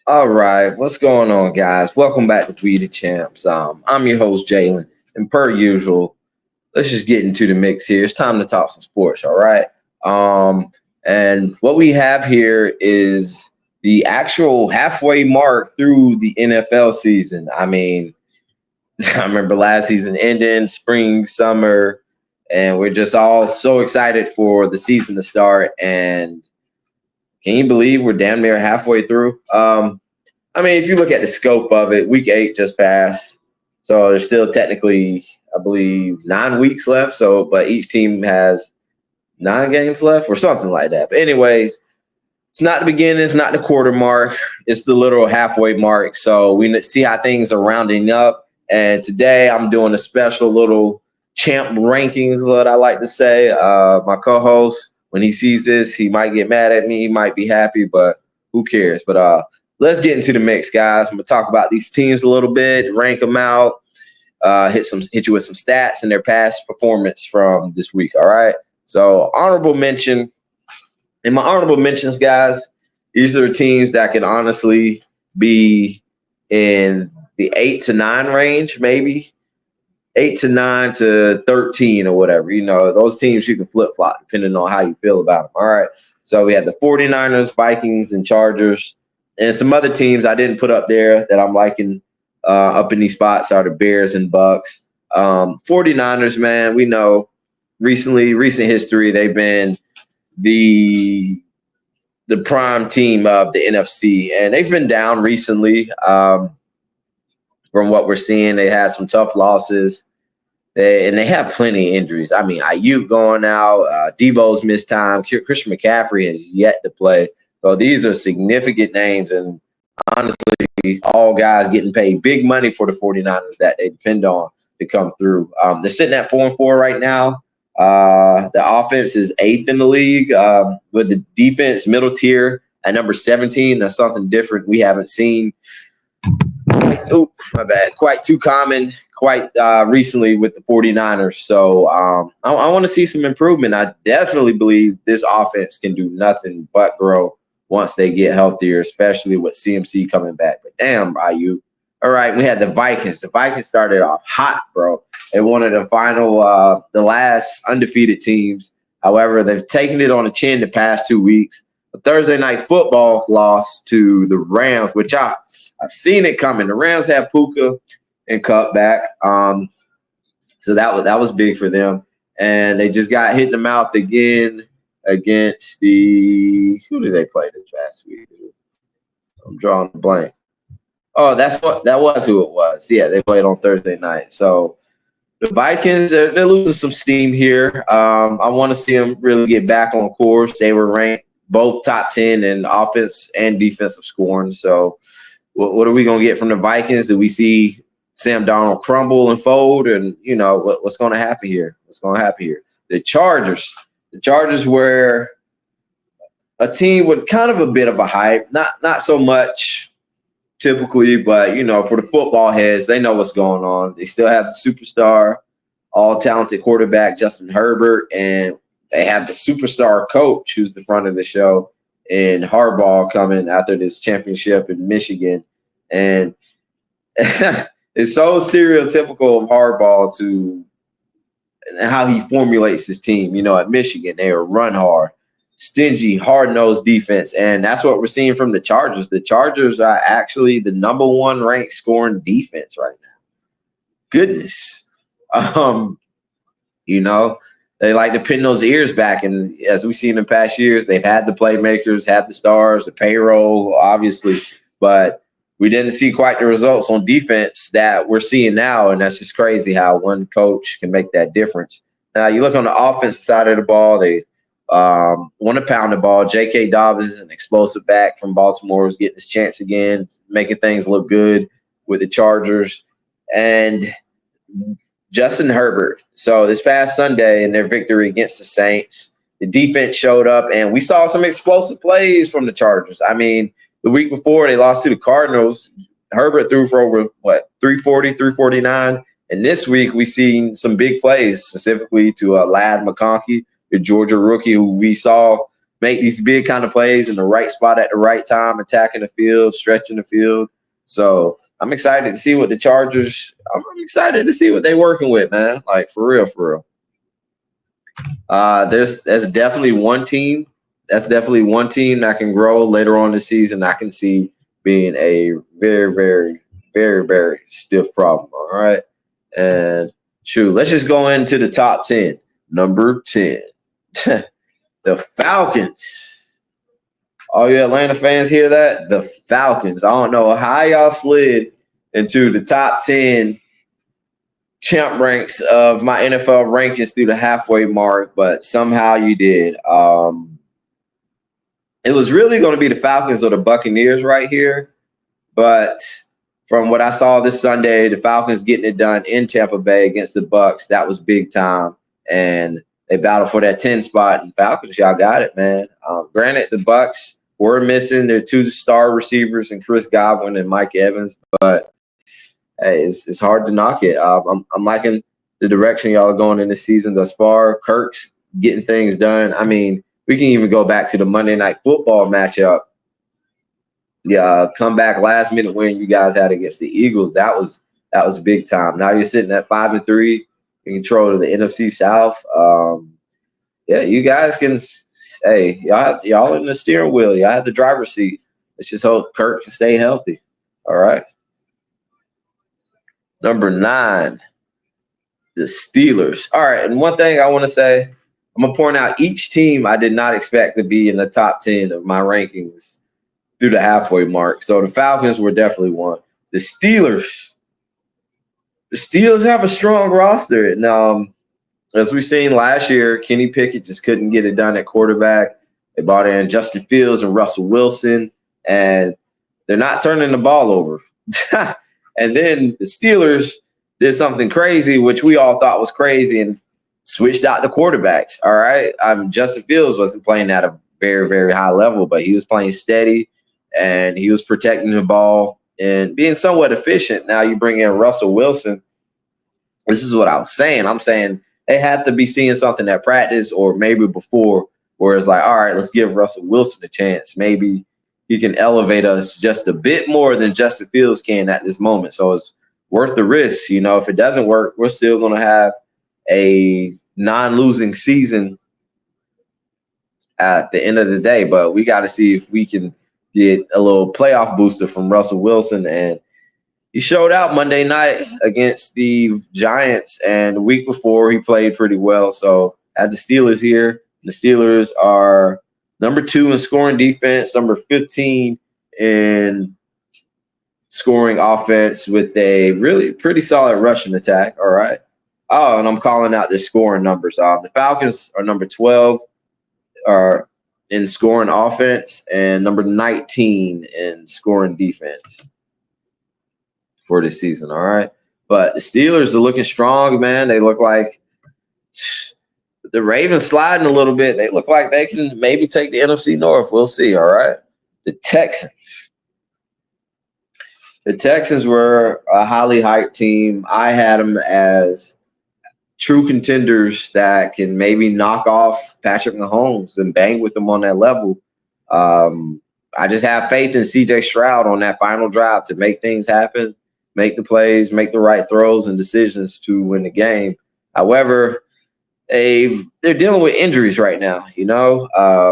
All right, what's going on, guys? Welcome back to We the Champs. I'm your host, Jalen, and per usual, let's just get into the mix here. It's time to talk some sports, all right? And what we have here is the actual halfway mark through the NFL season. I mean, I remember last season ending, spring, summer, and we're just all so excited for the season to start. And can you believe we're damn near halfway through? I mean, if you look at the scope of it, week 8 just passed. So there's still technically, I believe, 9 weeks left. So, but each team has 9 games left or something like that. But anyways, it's not the beginning, it's not the quarter mark, it's the literal halfway mark. So we see how things are rounding up. And today I'm doing a special little champ rankings, what I like to say. My co-host, when he sees this, he might get mad at me, he might be happy, but who cares? But let's get into the mix, guys. I'm gonna talk about these teams a little bit, rank them out, hit you with some stats and their past performance from this week. All right. So honorable mention. In my honorable mentions, guys, these are teams that can honestly be in the 8 to 9 range, maybe 8 to 9 to 13 or whatever. You know, those teams you can flip flop depending on how you feel about them. All right. So we had the 49ers, Vikings, and Chargers. And some other teams I didn't put up there that I'm liking up in these spots are the Bears and Bucks. 49ers, man, we know recent history, they've been the prime team of the NFC, and they've been down recently. From what we're seeing, they had some tough losses, and they have plenty of injuries. I mean, Ayuk going out, Debo's missed time, Christian McCaffrey has yet to play. So these are significant names, and honestly, all guys getting paid big money for the 49ers that they depend on to come through. They're sitting at 4-4 right now. The offense is 8th in the league, with the defense middle tier at number 17. That's something different we haven't seen. Quite too common quite recently with the 49ers. So I want to see some improvement. I definitely believe this offense can do nothing but grow once they get healthier, especially with CMC coming back. But damn, Ayuk. All right, we had the Vikings. The Vikings started off hot, bro. They one of the last undefeated teams. However, they've taken it on the chin the past 2 weeks. The Thursday night football loss to the Rams, which I've seen it coming. The Rams had Puka and Cup back. So that was big for them. And they just got hit in the mouth again against who did they play this past week? I'm drawing a blank. Oh, that was who it was. Yeah, they played on Thursday night. So the Vikings, they're losing some steam here. I want to see them really get back on course. They were ranked both top 10 in offense and defensive scoring. So what are we going to get from the Vikings? Do we see Sam Darnold crumble and fold? And, you know, what's going to happen here? What's going to happen here? The Chargers were a team with kind of a bit of a hype. Not so much typically, but, you know, for the football heads, they know what's going on. They still have the superstar, all-talented quarterback, Justin Herbert, and they have the superstar coach who's the front of the show, and Harbaugh coming after this championship in Michigan. And it's so stereotypical of Harbaugh to how he formulates his team. You know, at Michigan, they are run hard, stingy, hard-nosed defense, and that's what we're seeing from the Chargers. The Chargers are actually the number 1 ranked scoring defense right now. Goodness. You know, they like to pin those ears back, and as we've seen in past years, they've had the playmakers, had the stars, the payroll, obviously, but we didn't see quite the results on defense that we're seeing now, and that's just crazy how one coach can make that difference. Now, you look on the offensive side of the ball, they want to pound the ball. J.K. Dobbins, an explosive back from Baltimore, is getting his chance again, making things look good with the Chargers. And Justin Herbert. So this past Sunday in their victory against the Saints, the defense showed up, and we saw some explosive plays from the Chargers. I mean, the week before they lost to the Cardinals, Herbert threw for over, 340, 349. And this week we've seen some big plays, specifically to Ladd McConkey, the Georgia rookie, who we saw make these big kind of plays in the right spot at the right time, attacking the field, stretching the field. So I'm excited to see what the Chargers. I'm excited to see what they're working with, man. Like for real, for real. There's definitely one team. That's definitely one team that can grow later on this season. I can see being a very, very, very, very stiff problem. All right. And shoot, let's just go into the top 10. Number 10. The Falcons. All you Atlanta fans hear that? The Falcons. I don't know how y'all slid into the top 10 champ ranks of my NFL rankings through the halfway mark, but somehow you did. It was really going to be the Falcons or the Buccaneers right here, but from what I saw this Sunday, the Falcons getting it done in Tampa Bay against the Bucs, that was big time, and they battled for that 10 spot. And Falcons, y'all got it, man. Granted, the Bucs were missing their 2-star receivers and Chris Godwin and Mike Evans, but hey, it's hard to knock it. I'm liking the direction y'all are going in this season thus far. Kirk's getting things done. I mean, we can even go back to the Monday Night Football matchup. Yeah, comeback last minute win you guys had against the Eagles. That was big time. Now you're sitting at 5-3 in control of the NFC South. Yeah, you guys can. Hey, y'all in the steering wheel. Y'all have the driver's seat. Let's just hope Kirk can stay healthy. All right. Number 9, the Steelers. All right, and one thing I want to say, I'm going to point out each team I did not expect to be in the top 10 of my rankings through the halfway mark. So the Falcons were definitely one. The Steelers have a strong roster. And as we've seen last year, Kenny Pickett just couldn't get it done at quarterback. They brought in Justin Fields and Russell Wilson, and they're not turning the ball over. And then the Steelers did something crazy, which we all thought was crazy, and switched out the quarterbacks. All right. Justin Fields wasn't playing at a very, very high level, but he was playing steady and he was protecting the ball and being somewhat efficient. Now you bring in Russell Wilson. This is what I was saying. I'm saying they have to be seeing something at practice or maybe before where it's like, all right, let's give Russell Wilson a chance. Maybe he can elevate us just a bit more than Justin Fields can at this moment. So it's worth the risk. You know, if it doesn't work, we're still going to have a non-losing season at the end of the day. But we got to see if we can get a little playoff booster from Russell Wilson. And he showed out Monday night against the Giants. And the week before, he played pretty well. So at the Steelers here, the Steelers are number 2 in scoring defense, number 15 in scoring offense with a really pretty solid rushing attack. All right. Oh, and I'm calling out their scoring numbers. The Falcons are number 12 in scoring offense and number 19 in scoring defense for this season. All right. But the Steelers are looking strong, man. They look like the Ravens sliding a little bit. They look like they can maybe take the NFC North. We'll see. All right. The Texans. The Texans were a highly hyped team. I had them as true contenders that can maybe knock off Patrick Mahomes and bang with them on that level. I just have faith in CJ Stroud on that final drive to make things happen, make the plays, make the right throws and decisions to win the game. However, they're dealing with injuries right now. You know,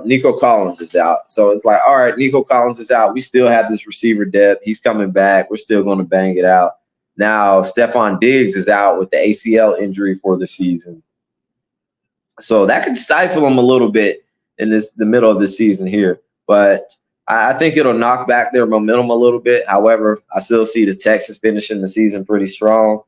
Nico Collins is out. So it's like, all right, Nico Collins is out. We still have this receiver depth. He's coming back. We're still going to bang it out. Now, Stephon Diggs is out with the ACL injury for the season. So that could stifle them a little bit in the middle of the season here. But I think it'll knock back their momentum a little bit. However, I still see the Texans finishing the season pretty strong.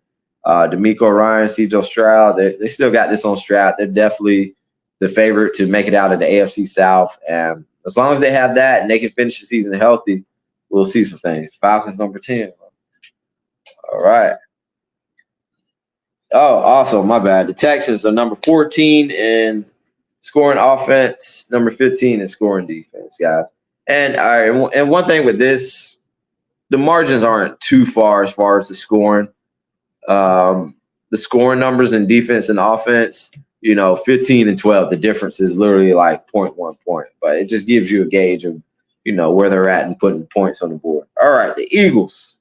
D'Amico Ryan, CJ Stroud, they still got this on Stroud. They're definitely the favorite to make it out of the AFC South. And as long as they have that and they can finish the season healthy, we'll see some things. Falcons number 10. All right. Oh, also, my bad. The Texans are number 14 in scoring offense, number 15 in scoring defense, guys. And all right, and one thing with this, the margins aren't too far as the scoring. The scoring numbers in defense and offense, 15 and 12. The difference is literally like 0.1 point, but it just gives you a gauge of, where they're at and putting points on the board. All right, the Eagles.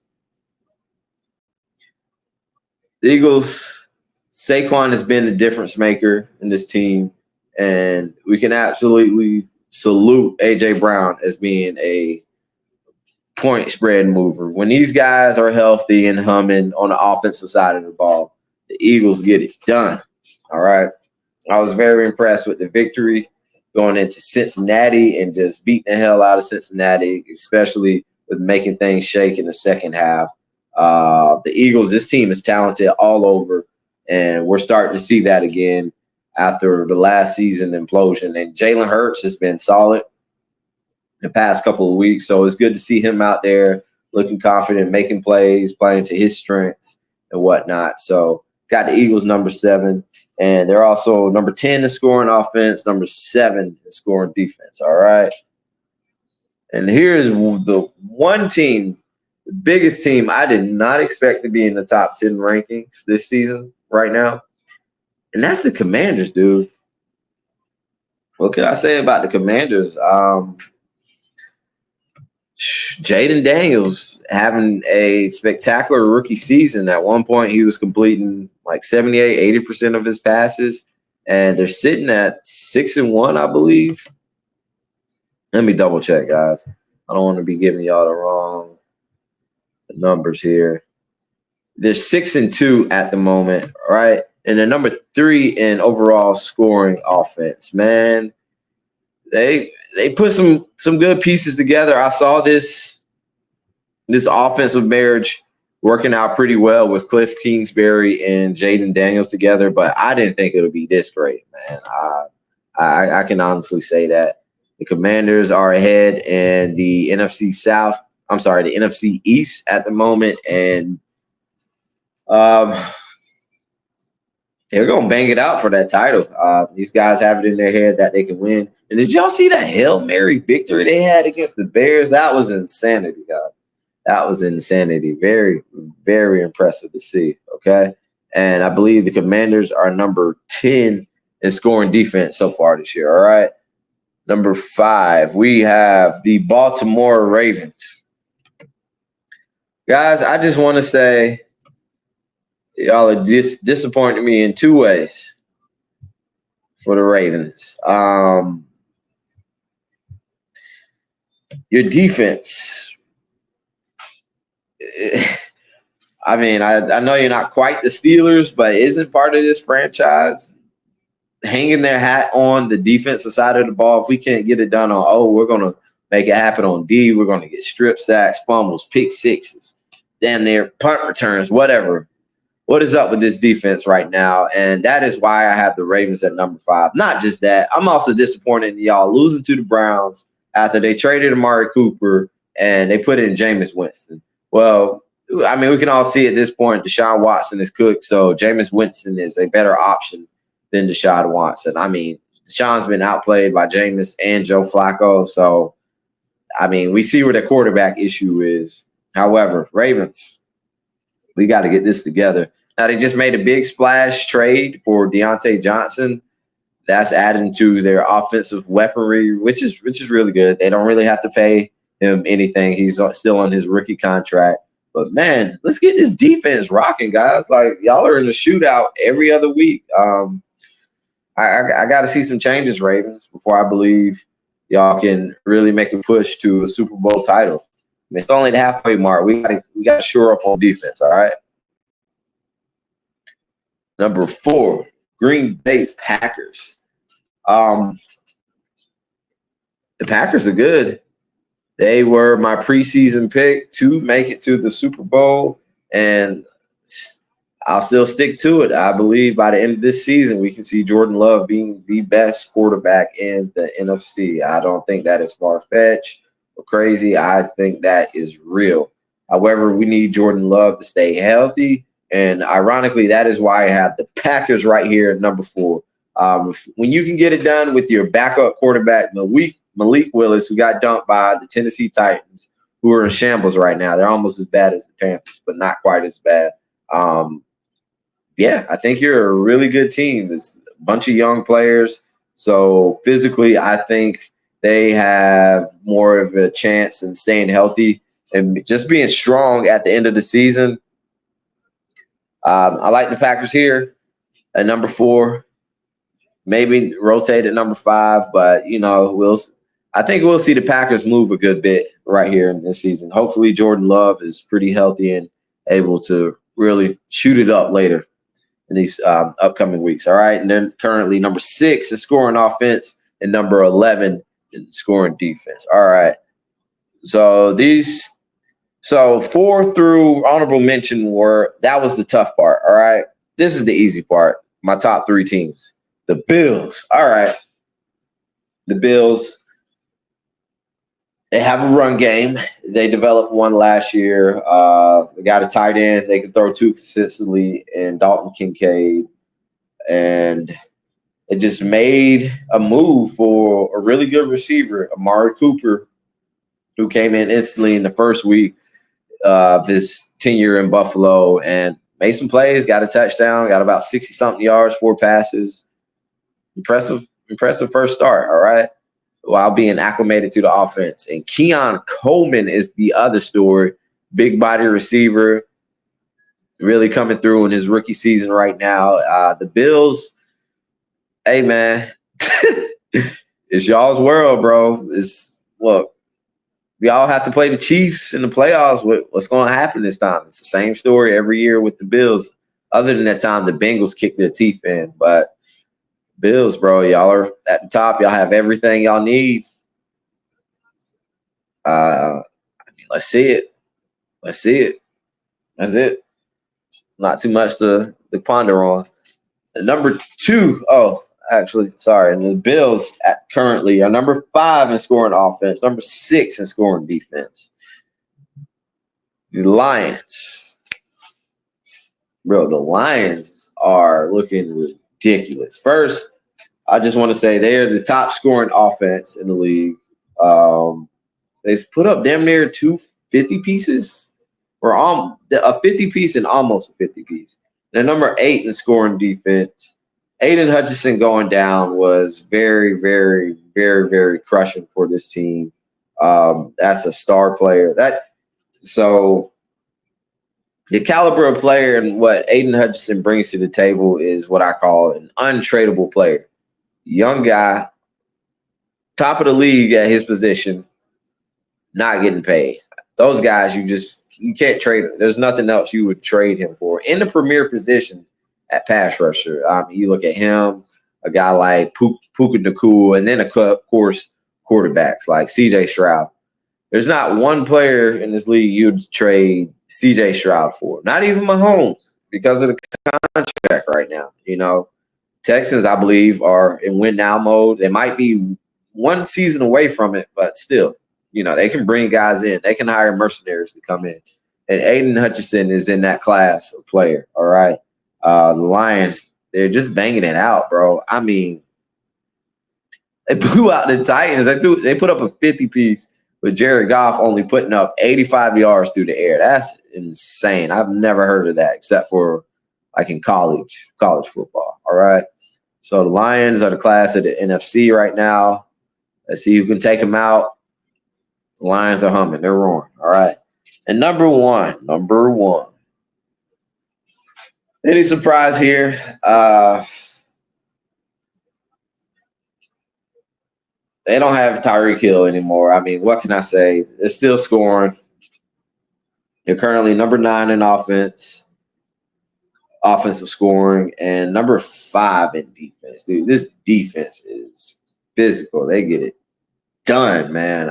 The Eagles, Saquon has been the difference maker in this team, and we can absolutely salute A.J. Brown as being a point spread mover. When these guys are healthy and humming on the offensive side of the ball, the Eagles get it done. All right. I was very impressed with the victory going into Cincinnati and just beating the hell out of Cincinnati, especially with making things shake in the second half. The Eagles, this team is talented all over, and we're starting to see that again after the last season implosion. And Jalen Hurts has been solid the past couple of weeks, so it's good to see him out there looking confident, making plays, playing to his strengths and whatnot. So got the Eagles number 7, and they're also number 10 in scoring offense, number 7 in scoring defense. All right. And here's the one team, the biggest team I did not expect to be in the top 10 rankings this season right now, and that's the Commanders, dude. What can I say about the Commanders? Jaden Daniels having a spectacular rookie season. At one point, he was completing like 78, 80% of his passes, and they're sitting at 6-1, I believe. Let me double check, guys. I don't want to be giving y'all the wrong numbers here. They're 6-2 at the moment, right? And they're number 3 in overall scoring offense. Man, they put some good pieces together. I saw this offensive marriage working out pretty well with Cliff Kingsbury and Jaden Daniels together, but I didn't think it would be this great, man. I can honestly say that. The Commanders are ahead in the NFC South. I'm sorry, the NFC East at the moment, and they're going to bang it out for that title. These guys have it in their head that they can win. And did y'all see that Hail Mary victory they had against the Bears? That was insanity, guys. That was insanity. Very, very impressive to see, okay? And I believe the Commanders are number 10 in scoring defense so far this year, all right? Number 5, we have the Baltimore Ravens. Guys, I just want to say y'all are disappointing me in 2 ways for the Ravens. Your defense. I mean, I know you're not quite the Steelers, but isn't part of this franchise hanging their hat on the defensive side of the ball? If we can't get it done on, we're going to make it happen on D. We're going to get strip sacks, fumbles, pick sixes, damn near punt returns, whatever. What is up with this defense right now? And that is why I have the Ravens at number 5. Not just that, I'm also disappointed in y'all losing to the Browns after they traded Amari Cooper and they put in Jameis Winston. Well, I mean, we can all see at this point Deshaun Watson is cooked, so Jameis Winston is a better option than Deshaun Watson. I mean, Deshaun's been outplayed by Jameis and Joe Flacco, so, I mean, we see where the quarterback issue is. However, Ravens, we got to get this together. Now, they just made a big splash trade for Deontay Johnson. That's adding to their offensive weaponry, which is really good. They don't really have to pay him anything. He's still on his rookie contract. But, man, let's get this defense rocking, guys. Like, y'all are in a shootout every other week. I got to see some changes, Ravens, before I believe y'all can really make a push to a Super Bowl title. I mean, it's only the halfway mark. We got to shore up on defense, all right? Number 4, Green Bay Packers. The Packers are good. They were my preseason pick to make it to the Super Bowl, and I'll still stick to it. I believe by the end of this season, we can see Jordan Love being the best quarterback in the NFC. I don't think that is far-fetched or crazy. I think that is real. However, we need Jordan Love to stay healthy, and ironically, that is why I have the Packers right here at number 4. When you can get it done with your backup quarterback, Malik Willis, who got dumped by the Tennessee Titans, who are in shambles right now. They're almost as bad as the Panthers, but not quite as bad. Yeah, I think you're a really good team. a bunch of young players. So physically, I think they have more of a chance in staying healthy and just being strong at the end of the season. I like the Packers here at number 4. Maybe rotate at number 5, but I think we'll see the Packers move a good bit right here in this season. Hopefully, Jordan Love is pretty healthy and able to really shoot it up later in these upcoming weeks. All right, and then currently number 6 in scoring offense and number 11 in scoring defense. All right, so 4 through honorable mention that was the tough part. All right, this is the easy part. My top 3 teams. The Bills. All right. The Bills, they have a run game. They developed one last year. They got a tight end they can throw to consistently in Dalton Kincaid. And it just made a move for a really good receiver, Amari Cooper, who came in instantly in the first week of his tenure in Buffalo and made some plays, got a touchdown, got about 60-something yards, 4 passes. Impressive first start, all right, while being acclimated to the offense. And Keon Coleman is the other story. Big body receiver, really coming through in his rookie season right now. The Bills, hey, man, it's y'all's world, bro. Look, we all have to play the Chiefs in the playoffs. What's going to happen this time? It's the same story every year with the Bills. Other than that time, the Bengals kicked their teeth in, but Bills, bro, y'all are at the top. Y'all have everything y'all need. Let's see it. Let's see it. That's it. Not too much to ponder on. And number 2, and the Bills currently are number 5 in scoring offense, number 6 in scoring defense. The Lions. Bro, the Lions are looking ridiculous. First, I just want to say they're the top scoring offense in the league. They've put up damn near 2 50 pieces, or a 50 piece and almost a 50 piece. They're number 8 in scoring defense. Aiden Hutchinson going down was very, very, very, very crushing for this team. That's a star player. So the caliber of player and what Aiden Hutchinson brings to the table is what I call an untradeable player. Young guy, top of the league at his position, not getting paid. Those guys, you can't trade them. There's nothing else you would trade him for. In the premier position at pass rusher, you look at him, a guy like Puka Nacua, and then, of course, quarterbacks like C.J. Stroud. There's not one player in this league you'd trade C.J. Stroud for. Not even Mahomes because of the contract right now. Texans, I believe, are in win now mode. They might be one season away from it, but still, they can bring guys in. They can hire mercenaries to come in. And Aiden Hutchinson is in that class of player, all right? The Lions, they're just banging it out, bro. I mean, they blew out the Titans. They put up a 50-piece with Jared Goff only putting up 85 yards through the air. That's insane. I've never heard of that except for like in college football, all right? So the Lions are the class of the NFC right now. Let's see who can take them out. The Lions are humming. They're roaring, all right? And number one. Any surprise here? They don't have Tyreek Hill anymore. I mean, what can I say? They're still scoring. They're currently number 9 in offensive scoring, and number 5 in defense. Dude, this defense is physical. They get it done, man.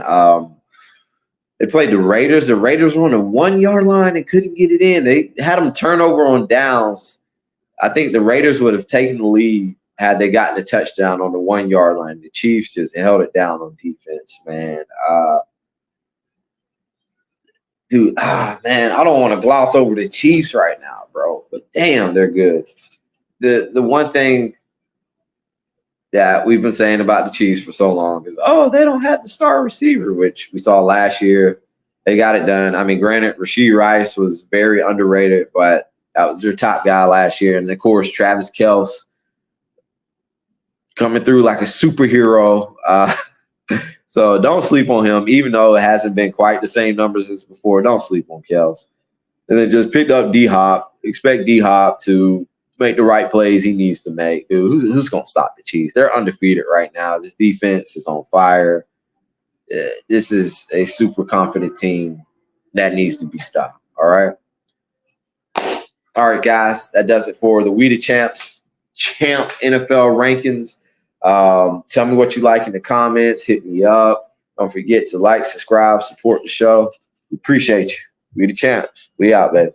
They played the Raiders. The Raiders were on the 1-yard line and couldn't get it in. They had them turnover on downs. I think the Raiders would have taken the lead had they gotten a touchdown on the 1-yard line. The Chiefs just held it down on defense, man. Man, I don't want to gloss over the Chiefs right now, bro. But damn, they're good. The one thing that we've been saying about the Chiefs for so long is, they don't have the star receiver, which we saw last year. They got it done. I mean, granted, Rashee Rice was very underrated, but that was their top guy last year. And, of course, Travis Kelce, coming through like a superhero. So don't sleep on him, even though it hasn't been quite the same numbers as before. Don't sleep on Kels. And then just picked up D-Hop. Expect D-Hop to make the right plays he needs to make. Dude, who's going to stop the Chiefs? They're undefeated right now. This defense is on fire. This is a super confident team that needs to be stopped. All right. All right, guys. That does it for the We the Champs Champ NFL rankings. Tell me what you like in the comments. Hit me up. Don't forget to like, subscribe, support the show. We appreciate you. We the Champs. We out, baby.